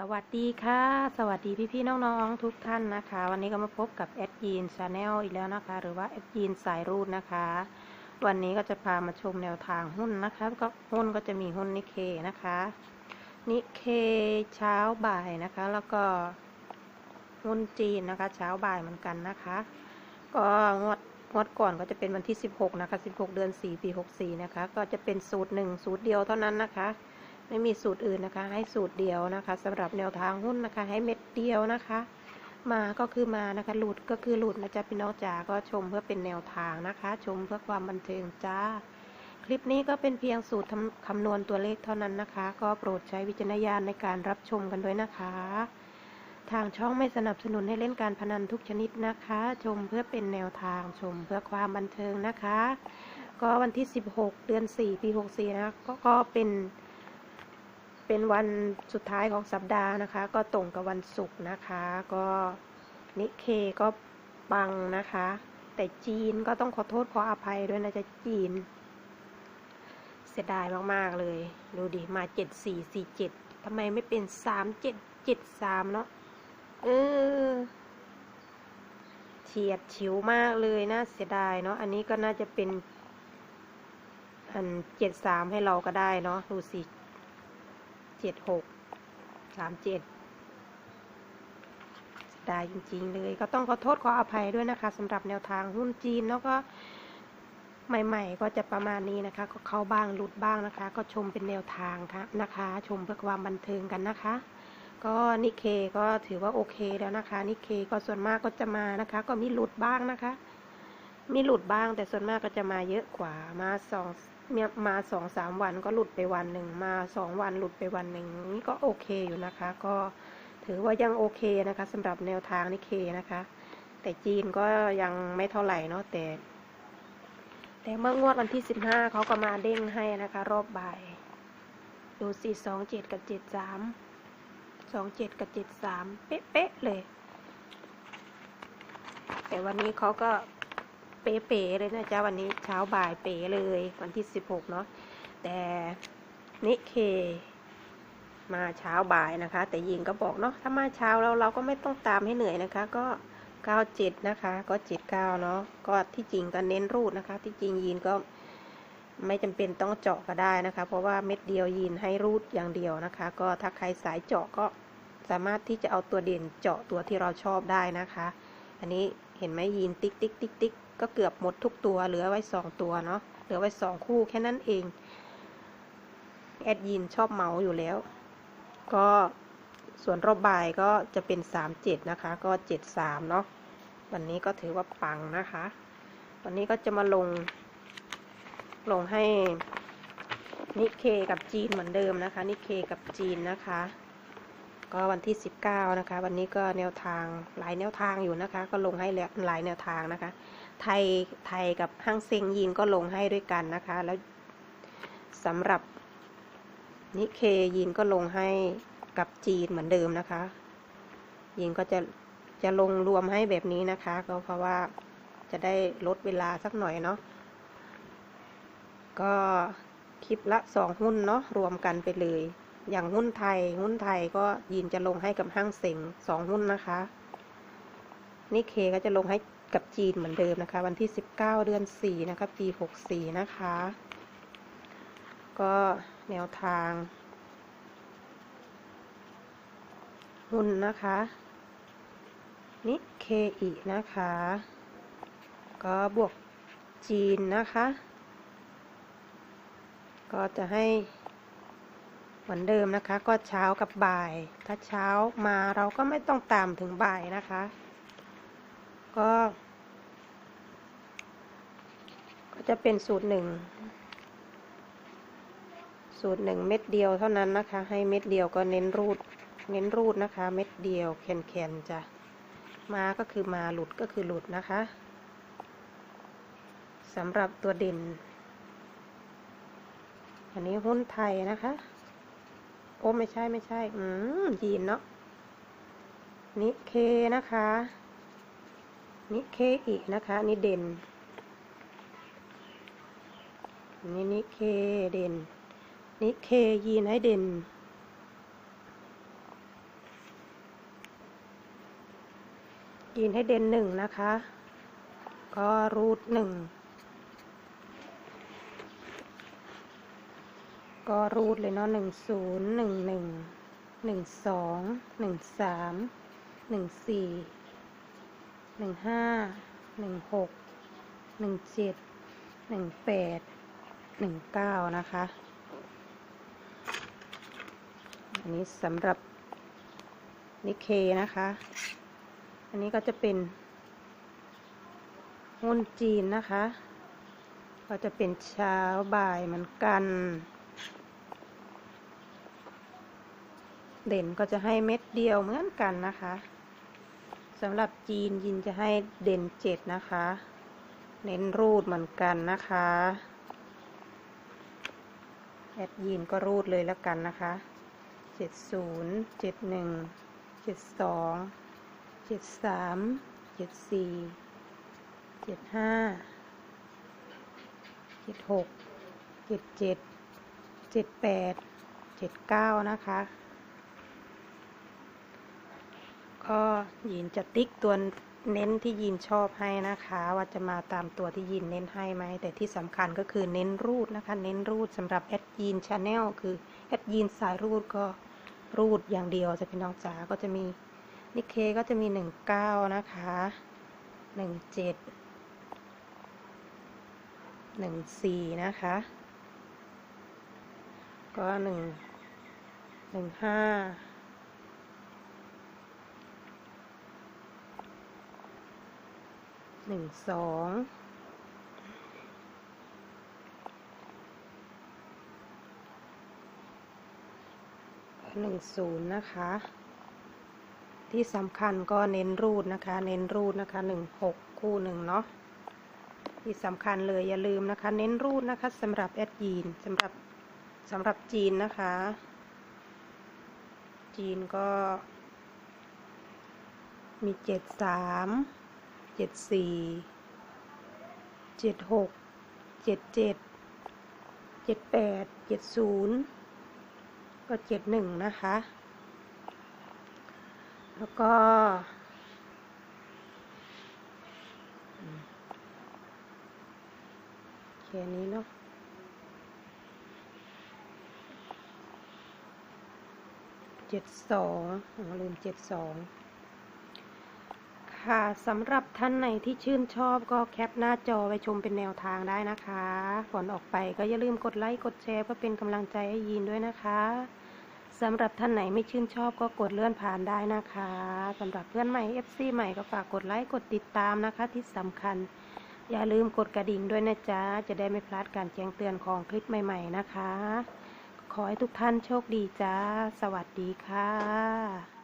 สวัสดีค่ะสวัสดีพี่ๆน้องๆทุกท่านนะคะวันนี้ก็มาพบกับแอดยีนชาแนลอีกแล้วนะคะหรือว่าแอดยีนสายรูดนะคะวันนี้ก็จะพามาชมแนวทางหุ้นนะคะก็หุ้นก็จะมีหุ้นนิเคนะคะนิเคเช้าบ่ายนะคะแล้วก็หุ้นจีนนะคะเช้าบ่ายเหมือนกันนะคะก็งวดก่อนก็จะเป็นวันที่16นะคะ16เดือน4ปี64นะคะก็จะเป็นสูตร1สูตรเดียวเท่านั้นนะคะไม่มีสูตรอื่นนะคะให้สูตรเดียวนะคะสำหรับแนวทางหุ้นนะคะให้เม็ดเดียวนะคะมาก็คือมานะคะหลุดก็คือหลุดนะจ๊ะพี่น้องจ๋าก็ชมเพื่อเป็นแนวทางนะคะชมเพื่อความบันเทิงจ้าคลิปนี้ก็เป็นเพียงสูตรคำนวณตัวเลขเท่านั้นนะคะก็โปรดใช้วิจารณญาณในการรับชมกันด้วยนะคะทางช่องไม่สนับสนุนให้เล่นการพนันทุกชนิดนะคะชมเพื่อเป็นแนวทางชมเพื่อความบันเทิงนะคะก็วันที่16เดือน4ปี64นะก็เป็นวันสุดท้ายของสัปดาห์นะคะก็ตรงกับวันศุกร์นะคะก็นิเคก็ปังนะคะแต่จีนก็ต้องขอโทษขออภัยด้วยนะจ๊ะจีนเสียดายมากๆเลยดูดิมา7447ทำไมไม่เป็น3773เนาะเฉียดฉิวมากเลยน่าเสียดายเนาะอันนี้ก็น่าจะเป็นอัน73ให้เราก็ได้เนาะดูสิ7637ได้จริงๆเลยก็ต้องขอโทษขออภัยด้วยนะคะสำหรับแนวทางหุ้นจีนแล้วก็ใหม่ๆก็จะประมาณนี้นะคะก็เข้าบ้างหลุดบ้างนะคะก็ชมเป็นแนวทางค่ะนะคะชมเพื่อความบันเทิงกันนะคะก็นิเคก็ถือว่าโอเคแล้วนะคะนิเคก็ส่วนมากก็จะมานะคะก็มีหลุดบ้างนะคะมีหลุดบ้างแต่ส่วนมากก็จะมาเยอะกว่ามา2-3 วันก็หลุดไปวันหนึ่งมา2 วันหลุดไปวันหนึ่งนี่ก็โอเคอยู่นะคะก็ถือว่ายังโอเคนะคะสำหรับแนวทางนิเคนะคะแต่จีนก็ยังไม่เท่าไหร่เนาะแต่เมื่องวดวันที่15เขาก็มาเด้งให้นะคะรอบบ่ายดูสิ27กับ73 27กับ73เป๊ะๆเลยแต่วันนี้เขาก็เป๋ๆเลยนะจ๊ะวันนี้เช้าบ่ายเป๋เลยวันที่16เนาะแต่นิเคมาเช้าบ่ายนะคะแต่ยิงก็บอกเนาะถ้ามาเช้าเราก็ไม่ต้องตามให้เหนื่อยนะคะก็97นะคะก็79เนาะก็ที่จริงก็เน้นรูดนะคะที่จริงยีนก็ไม่จำเป็นต้องเจาะก็ได้นะคะเพราะว่าเม็ดเดียวยีนให้รูดอย่างเดียวนะคะก็ถ้าใครสายเจาะก็สามารถที่จะเอาตัวเด่นเจาะตัวที่เราชอบได้นะคะอันนี้เห็นไหมยีนติ๊กติ๊กติ๊กติ๊กก็เกือบหมดทุกตัวเหลือไว้2ตัวเนาะเหลือไว้2คู่แค่นั้นเองแอดยีนชอบเมาอยู่แล้วก็ส่วนรอบบ่ายก็จะเป็น37นะคะก็73เนาะวันนี้ก็ถือว่าปังนะคะวันนี้ก็จะมาลงให้นิเคกับจีนเหมือนเดิมนะคะนิเคกับจีนนะคะก็วันที่19นะคะวันนี้ก็แนวทางหลายแนวทางอยู่นะคะก็ลงให้หลายแนวทางนะคะไทยกับฮั่งเซ็งยีนก็ลงให้ด้วยกันนะคะแล้วสำหรับนิเคยีนก็ลงให้กับจีนเหมือนเดิมนะคะยีนก็จะลงรวมให้แบบนี้นะคะก็เพราะว่าจะได้ลดเวลาสักหน่อยเนาะก็คลิปละ2หุ้นเนาะรวมกันไปเลยอย่างหุ้นไทยก็ยีนจะลงให้กับห้างเส็ง2หุ้นนะคะนิเคก็จะลงให้กับจีนเหมือนเดิมนะคะวันที่19เดือน4นะคะปี64นะคะก็แนวทางหุ้นนะคะนิเคอินะคะก็บวกจีนนะคะก็จะให้เหมือนเดิมนะคะก็เช้ากับบ่ายถ้าเช้ามาเราก็ไม่ต้องตามถึงบ่ายนะคะก็จะเป็นสูตร1เม็ดเดียวเท่านั้นนะคะให้เม็ดเดียวก็เน้นรูดนะคะเม็ดเดียวแคนจ้ะมาก็คือมาหลุดก็คือหลุดนะคะสำหรับตัวเด่นอันนี้หุ้นไทยนะคะโอ้ไม่ใช่ยีนเนาะนิเคนะคะนิเคอีกนะคะนี่เด่นนี่นิเคเด่นนิเคยีนให้เด่น ยีนให้เด่นหนึ่งนะคะ ก็รูทหนึ่งก็รูทเลยเนาะ10 11 12 13 14 15 16 17 18 19นะคะอันนี้สำหรับนิเคนะคะ อันนี้ก็จะเป็นหุ้นจีนนะคะ ก็จะเป็นเช้าบ่ายเหมือนกันเด่นก็จะให้เม็ดเดียวเหมือนกันนะคะสำหรับจีนยินจะให้เด่น7นะคะเน้นรูดเหมือนกันนะคะแอดยีนก็รูดเลยแล้วกันนะคะ70 71 72 73 74 75 76 77 78 79นะคะก็ยีนจะติ๊กตัวเน้นที่ยีนชอบให้นะคะว่าจะมาตามตัวที่ยีนเน้นให้ไหมแต่ที่สำคัญก็คือเน้นรูดนะคะเน้นรูดสำหรับแอดยีนชาแนลคือแอดยีนสายรูดก็รูดอย่างเดียวจะเป็นน้องจ๋าก็จะมีนิเคก็จะมี19นะคะ17 14นะคะก็15 12 10นะคะที่สำคัญก็เน้นรูดนะคะเน้นรูดนะคะ16คู่หนึ่งเนาะที่สำคัญเลยอย่าลืมนะคะเน้นรูดนะคะสำหรับแอดยีนสำหรับจีนนะคะจีนก็มี73 74 76 77 78 70ก็71นะคะแล้วก็แค่นี้เนาะ72ลืม72ค่ะสำหรับท่านไหนที่ชื่นชอบก็แคปหน้าจอไว้ชมเป็นแนวทางได้นะคะก่อนออกไปก็อย่าลืมกดไลค์กดแชร์เพื่อเป็นกำลังใจให้ยีนด้วยนะคะสำหรับท่านไหนไม่ชื่นชอบก็กดเลื่อนผ่านได้นะคะสำหรับเพื่อนใหม่ FC ใหม่ก็ฝากกดไลค์กดติดตามนะคะที่สำคัญอย่าลืมกดกระดิ่งด้วยนะจ๊ะจะได้ไม่พลาดการแจ้งเตือนของคลิปใหม่ๆนะคะขอให้ทุกท่านโชคดีจ้าสวัสดีค่ะ